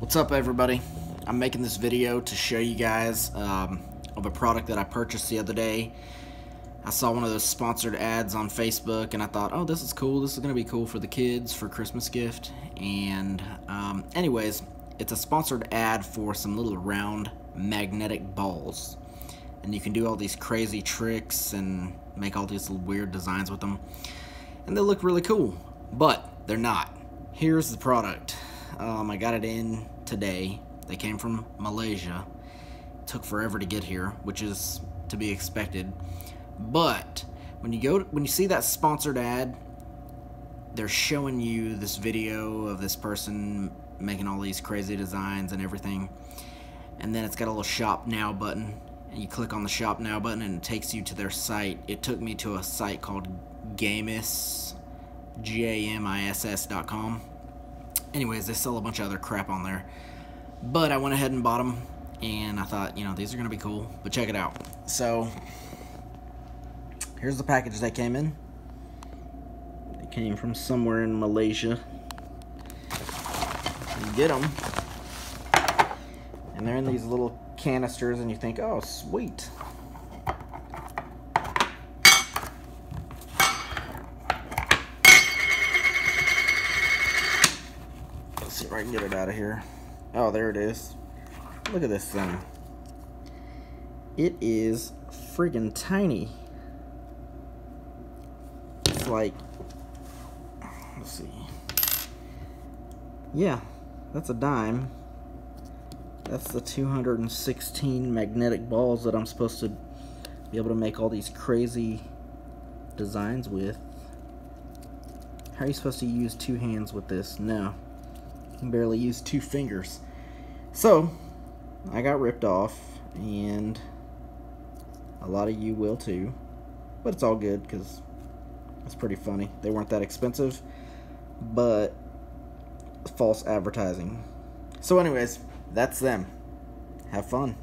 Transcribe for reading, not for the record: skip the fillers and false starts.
What's up, everybody? I'm making this video to show you guys of a product that I purchased the other day. I saw one of those sponsored ads on Facebook and I thought, oh, this is cool, this is gonna be cool for the kids for Christmas gift. And anyways, it's a sponsored ad for some little round magnetic balls, and you can do all these crazy tricks and make all these little weird designs with them, and they look really cool, but they're not. Here's the product. I got it in today. They came from Malaysia. It took forever to get here, which is to be expected. But when you see that sponsored ad, they're showing you this video of this person making all these crazy designs and everything, and then it's got a little shop now button, and you click on the shop now button and it takes you to their site. It took me to a site called Gamiss, GAMISS.com. Anyways, they sell a bunch of other crap on there, but I went ahead and bought them, and I thought, these are gonna be cool. But check it out. So here's the package they came in. They came from somewhere in Malaysia. You get them, and they're in these little canisters, and you think, oh, sweet. Let's see if I can get it out of here. Oh, there it is. Look at this thing. It is freaking tiny. It's like, let's see. Yeah, that's a dime. That's the 216 magnetic balls that I'm supposed to be able to make all these crazy designs with. How are you supposed to use two hands with this? No. You can barely use two fingers. So, I got ripped off, and a lot of you will too. But it's all good, because it's pretty funny. They weren't that expensive, but false advertising. So anyways, that's them. Have fun.